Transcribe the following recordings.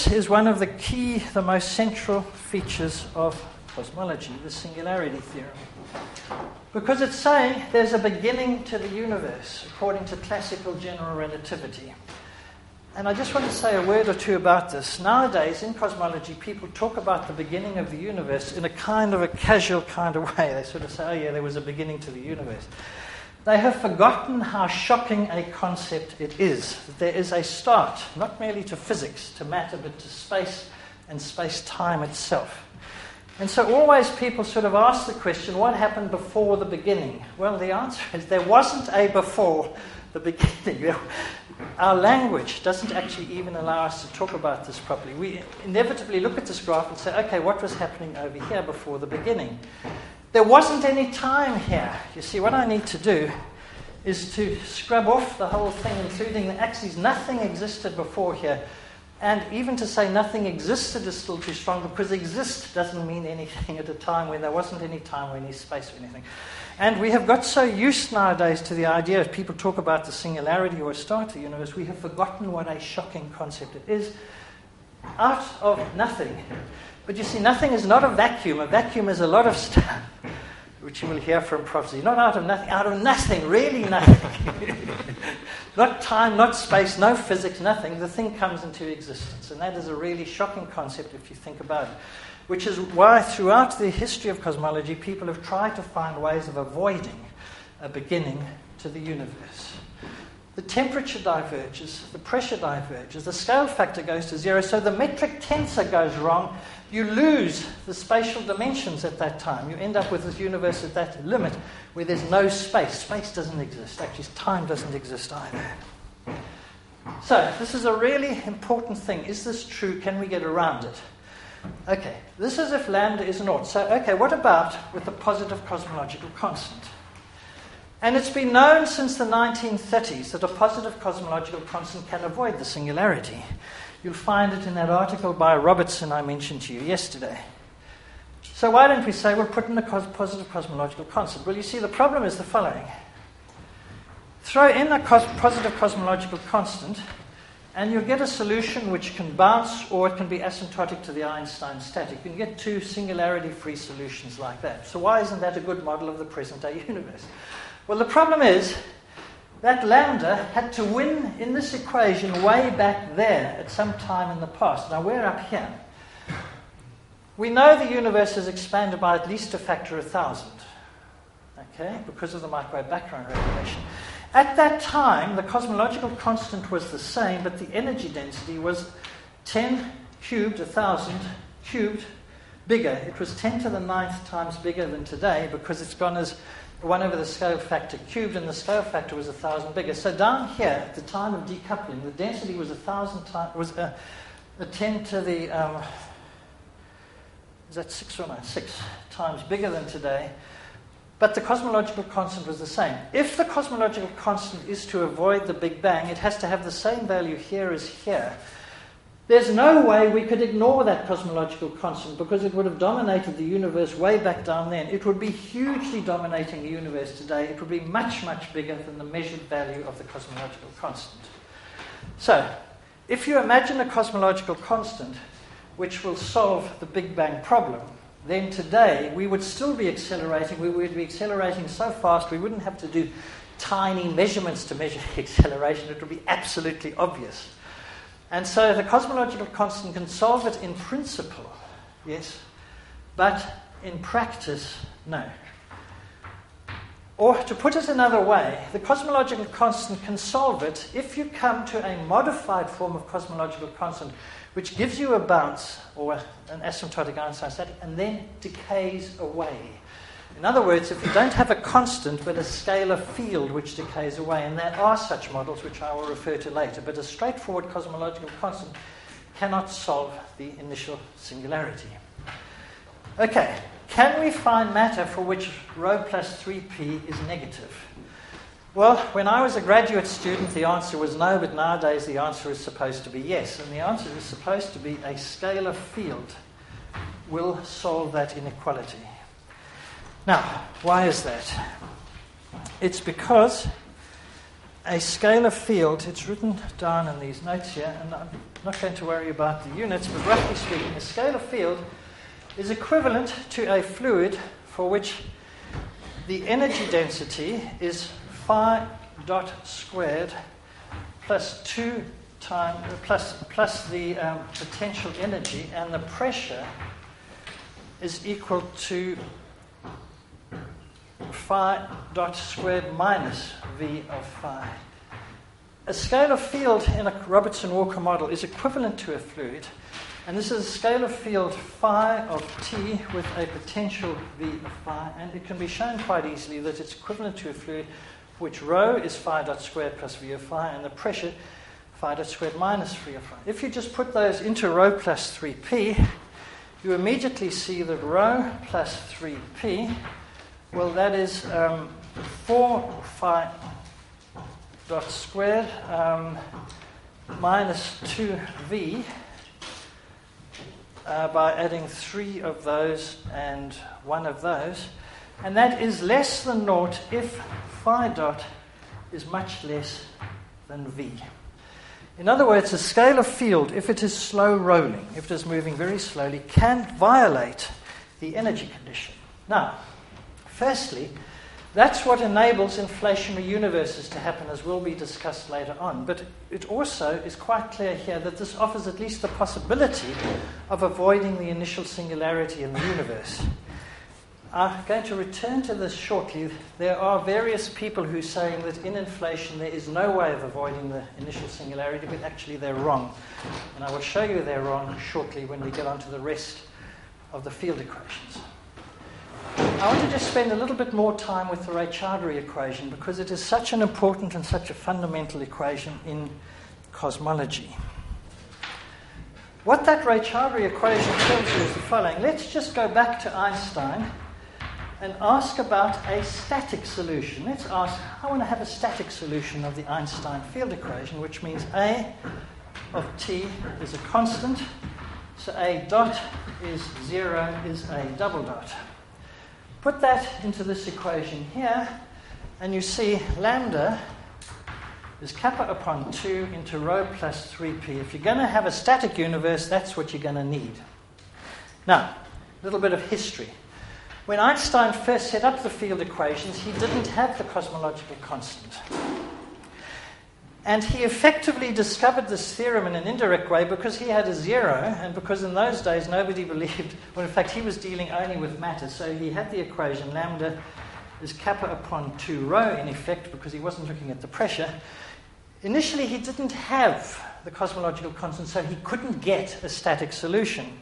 This is one of the most central features of cosmology, the singularity theorem. Because it's saying there's a beginning to the universe, according to classical general relativity. And I just want to say a word or two about this. Nowadays, in cosmology, people talk about the beginning of the universe in a kind of a casual kind of way. They sort of say, oh yeah, there was a beginning to the universe. They have forgotten how shocking a concept it is. There is a start, not merely to physics, to matter, but to space and space-time itself. And so always people sort of ask the question, what happened before the beginning? Well, the answer is there wasn't a before the beginning. Our language doesn't actually even allow us to talk about this properly. We inevitably look at this graph and say, okay, what was happening over here before the beginning? There wasn't any time here. You see, what I need to do is to scrub off the whole thing, including the axes. Nothing existed before here. And even to say nothing existed is still too strong, because exist doesn't mean anything at a time when there wasn't any time or any space or anything. And we have got so used nowadays to the idea, if people talk about the singularity or start of the universe, we have forgotten what a shocking concept it is. Out of nothing. But you see, nothing is not a vacuum. A vacuum is a lot of stuff, which you will hear from prophecy. Not out of nothing, really nothing. Not time, not space, no physics, nothing. The thing comes into existence. And that is a really shocking concept if you think about it. Which is why throughout the history of cosmology, people have tried to find ways of avoiding a beginning to the universe. The temperature diverges, the pressure diverges, the scale factor goes to zero, so the metric tensor goes wrong. You lose the spatial dimensions at that time. You end up with this universe at that limit where there's no space. Space doesn't exist. Actually, time doesn't exist either. So, this is a really important thing. Is this true? Can we get around it? Okay, this is if lambda is naught. So, okay, what about with the positive cosmological constant? And it's been known since the 1930s that a positive cosmological constant can avoid the singularity. You'll find it in that article by Robertson I mentioned to you yesterday. So why don't we say we'll put in a positive cosmological constant? Well, you see, the problem is the following. Throw in a positive cosmological constant, and you'll get a solution which can bounce, or it can be asymptotic to the Einstein static. You can get two singularity-free solutions like that. So why isn't that a good model of the present-day universe? Well, the problem is that lambda had to win in this equation way back there at some time in the past. Now, we're up here. We know the universe has expanded by at least a factor of 1,000, okay, because of the microwave background radiation. At that time, the cosmological constant was the same, but the energy density was 10 cubed, 1,000 cubed, bigger. It was 10 to the 9th times bigger than today, because it's gone as 1 over the scale factor cubed, and the scale factor was 1,000 bigger. So down here, at the time of decoupling, the density was 1,000 times, was a 10 to the, is that 6 or 9? 6 times bigger than today. But the cosmological constant was the same. If the cosmological constant is to avoid the Big Bang, it has to have the same value here as here. There's no way we could ignore that cosmological constant, because it would have dominated the universe way back down then. It would be hugely dominating the universe today. It would be much, much bigger than the measured value of the cosmological constant. So, if you imagine a cosmological constant which will solve the Big Bang problem, then today we would still be accelerating. We would be accelerating so fast we wouldn't have to do tiny measurements to measure the acceleration. It would be absolutely obvious. And so the cosmological constant can solve it in principle, yes, but in practice, no. Or to put it another way, the cosmological constant can solve it if you come to a modified form of cosmological constant which gives you a bounce, or an asymptotic Einstein static, and then decays away. In other words, if you don't have a constant but a scalar field which decays away, and there are such models which I will refer to later, but a straightforward cosmological constant cannot solve the initial singularity. Okay, can we find matter for which ρ plus 3p is negative? Well, when I was a graduate student, the answer was no, but nowadays the answer is supposed to be yes, and the answer is supposed to be a scalar field will solve that inequality. Now, why is that? It's because a scalar field, it's written down in these notes here, and I'm not going to worry about the units, but roughly speaking, a scalar field is equivalent to a fluid for which the energy density is phi dot squared plus 2 times plus the potential energy, and the pressure is equal to phi dot squared minus v of phi. A scalar field in a Robertson-Walker model is equivalent to a fluid, and this is a scalar field phi of t with a potential v of phi, and it can be shown quite easily that it's equivalent to a fluid for which rho is phi dot squared plus v of phi, and the pressure phi dot squared minus v of phi. If you just put those into rho plus 3p, you immediately see that rho plus 3p, well, that is 4 phi dot squared minus 2v by adding 3 of those and 1 of those, and that is less than naught if phi dot is much less than v. In other words, a scalar field, if it is slow rolling, if it is moving very slowly, can violate the energy condition. Now, firstly, that's what enables inflationary universes to happen, as will be discussed later on. But it also is quite clear here that this offers at least the possibility of avoiding the initial singularity in the universe. I'm going to return to this shortly. There are various people who are saying that in inflation there is no way of avoiding the initial singularity, but actually they're wrong. And I will show you they're wrong shortly when we get on to the rest of the field equations. I want to just spend a little bit more time with the Raychaudhuri equation because it is such an important and such a fundamental equation in cosmology. What that Raychaudhuri equation tells you is the following. Let's just go back to Einstein and ask about a static solution. Let's ask, I want to have a static solution of the Einstein field equation, which means A of t is a constant, so A dot is 0 is A double dot. Put that into this equation here, and you see lambda is kappa upon 2 into rho plus 3p. If you're going to have a static universe, that's what you're going to need. Now, a little bit of history. When Einstein first set up the field equations, he didn't have the cosmological constant. And he effectively discovered this theorem in an indirect way because he had a 0, and because in those days nobody believed, well, in fact, he was dealing only with matter. So he had the equation lambda is kappa upon 2 rho, in effect, because he wasn't looking at the pressure. Initially, he didn't have the cosmological constant, so he couldn't get a static solution.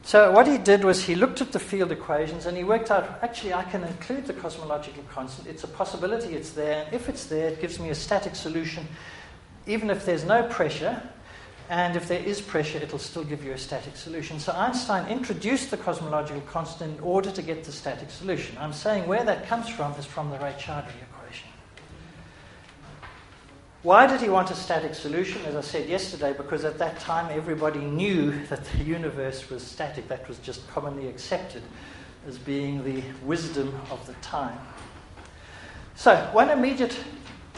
So what he did was he looked at the field equations and he worked out, actually, I can include the cosmological constant. It's a possibility it's there. And if it's there, it gives me a static solution, even if there's no pressure. And if there is pressure, it'll still give you a static solution. So Einstein introduced the cosmological constant in order to get the static solution. I'm saying where that comes from is from the Raychaudhuri equation. Why did he want a static solution? As I said yesterday, because at that time everybody knew that the universe was static. That was just commonly accepted as being the wisdom of the time. So one immediate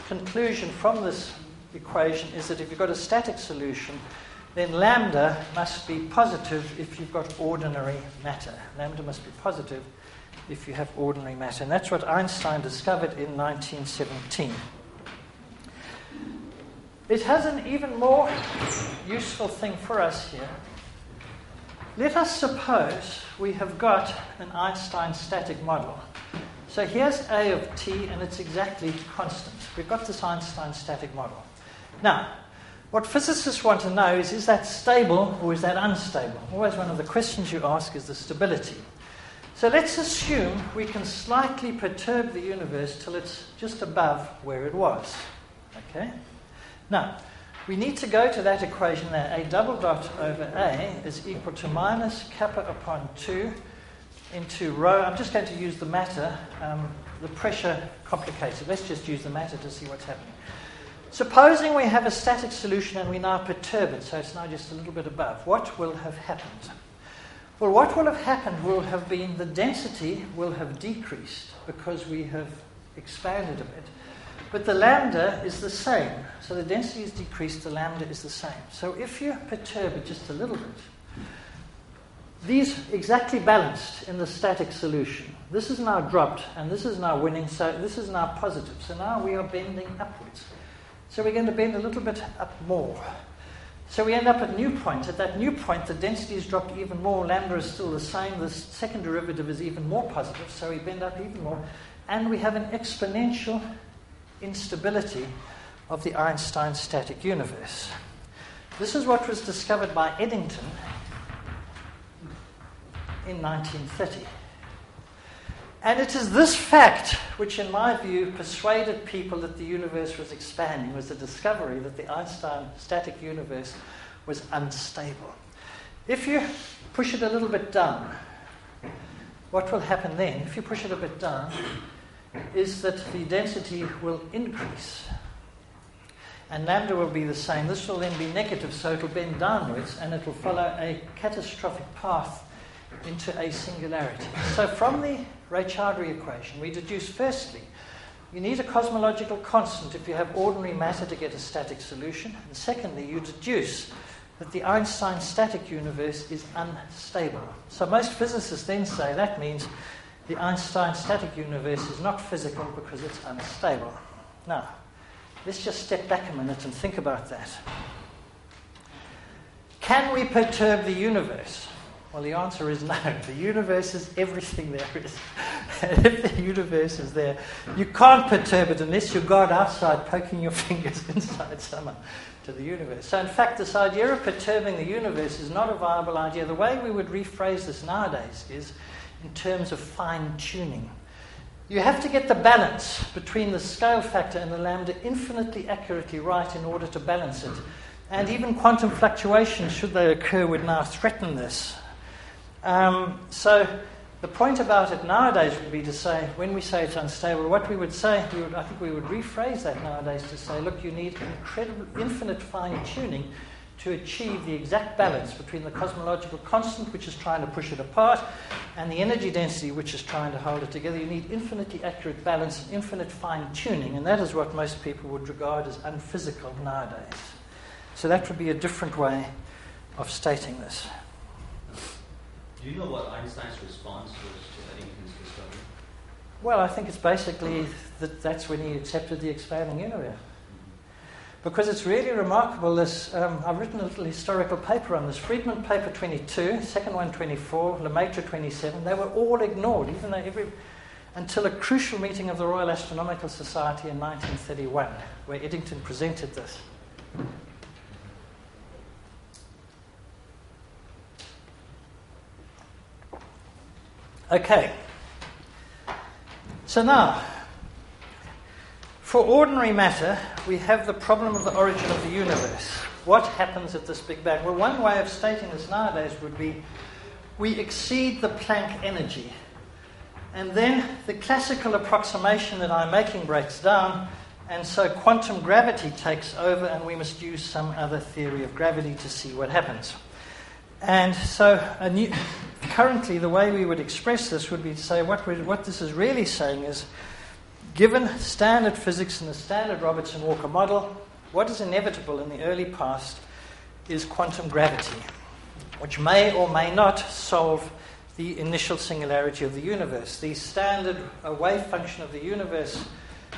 conclusion from this equation is that if you've got a static solution, then lambda must be positive if you've got ordinary matter. Lambda must be positive if you have ordinary matter. And that's what Einstein discovered in 1917. It has an even more useful thing for us here. Let us suppose we have got an Einstein static model. So here's A of t, and it's exactly constant. We've got this Einstein static model. Now, what physicists want to know is that stable or is that unstable? Always one of the questions you ask is the stability. So let's assume we can slightly perturb the universe till it's just above where it was. Okay? Now, we need to go to that equation there. A double dot over A is equal to minus kappa upon 2 into rho. I'm just going to use the matter. The pressure complicates it. Let's just use the matter to see what's happening. Supposing we have a static solution and we now perturb it, so it's now just a little bit above. What will have happened? Well, what will have happened will have been the density will have decreased because we have expanded a bit. But the lambda is the same. So the density is decreased, the lambda is the same. So if you perturb it just a little bit, these exactly balanced in the static solution. This is now dropped, and this is now winning, so this is now positive. So now we are bending upwards. So we're going to bend a little bit up more. So we end up at new point. At that new point, the density is dropped even more. Lambda is still the same. The second derivative is even more positive, so we bend up even more. And we have an exponential instability of the Einstein static universe. This is what was discovered by Eddington in 1930. And it is this fact which, in my view, persuaded people that the universe was expanding, was the discovery that the Einstein static universe was unstable. If you push it a little bit down, what will happen then, if you push it a bit down, is that the density will increase. And lambda will be the same. This will then be negative, so it will bend downwards, and it will follow a catastrophic path into a singularity. So from the Raychaudhuri equation, we deduce, firstly, you need a cosmological constant if you have ordinary matter to get a static solution. And secondly, you deduce that the Einstein static universe is unstable. So most physicists then say that means the Einstein static universe is not physical because it's unstable. Now, let's just step back a minute and think about that. Can we perturb the universe? Well, the answer is no. The universe is everything there is. And if the universe is there, you can't perturb it unless you're God outside poking your fingers inside somehow to the universe. So in fact, this idea of perturbing the universe is not a viable idea. The way we would rephrase this nowadays is in terms of fine-tuning. You have to get the balance between the scale factor and the lambda infinitely accurately right in order to balance it. And even quantum fluctuations, should they occur, would now threaten this. So the point about it nowadays would be to say, when we say it's unstable, what we would say, I think we would rephrase that nowadays to say, look, you need incredible, infinite fine-tuning to achieve the exact balance between the cosmological constant, which is trying to push it apart, and the energy density, which is trying to hold it together. You need infinitely accurate balance and infinite fine-tuning, and that is what most people would regard as unphysical nowadays. So that would be a different way of stating this. Do you know what Einstein's response was to Eddington's discovery? Well, I think it's basically that's when he accepted the expanding universe. Because it's really remarkable, this, I've written a little historical paper on this. Friedman paper 22, second one 24, Lemaitre 27, they were all ignored, even though until a crucial meeting of the Royal Astronomical Society in 1931, where Eddington presented this. Okay, so now, for ordinary matter, we have the problem of the origin of the universe. What happens at this Big Bang? Well, one way of stating this nowadays would be we exceed the Planck energy. And then the classical approximation that I'm making breaks down, and so quantum gravity takes over, and we must use some other theory of gravity to see what happens. And so currently the way we would express this would be to say what this is really saying is, given standard physics and the standard Robertson-Walker model, what is inevitable in the early past is quantum gravity, which may or may not solve the initial singularity of the universe. The standard wave function of the universe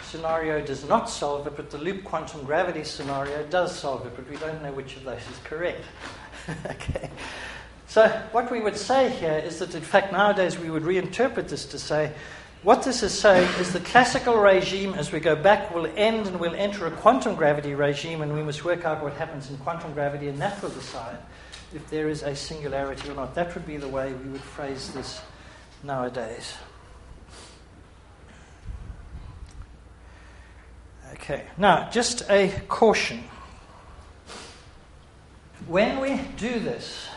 scenario does not solve it, but the loop quantum gravity scenario does solve it, but we don't know which of those is correct. Okay. So what we would say here is that, in fact, nowadays we would reinterpret this to say, what this is saying is the classical regime, as we go back, will end and we'll enter a quantum gravity regime, and we must work out what happens in quantum gravity, and that will decide if there is a singularity or not. That would be the way we would phrase this nowadays. Okay, now, just a caution. When we do this,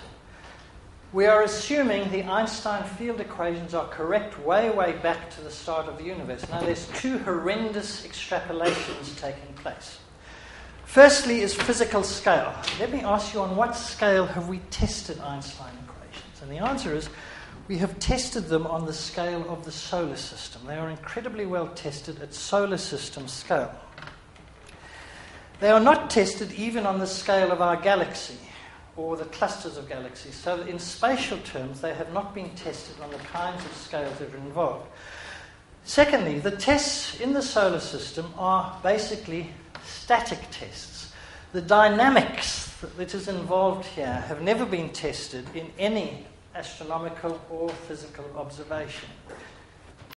we are assuming the Einstein field equations are correct way back to the start of the universe. Now, there's two horrendous extrapolations taking place. Firstly is physical scale. Let me ask you, on what scale have we tested Einstein equations? And the answer is, we have tested them on the scale of the solar system. They are incredibly well tested at solar system scale. They are not tested even on the scale of our galaxy or the clusters of galaxies. So in spatial terms, they have not been tested on the kinds of scales that are involved. Secondly, the tests in the solar system are basically static tests. The dynamics that is involved here have never been tested in any astronomical or physical observation.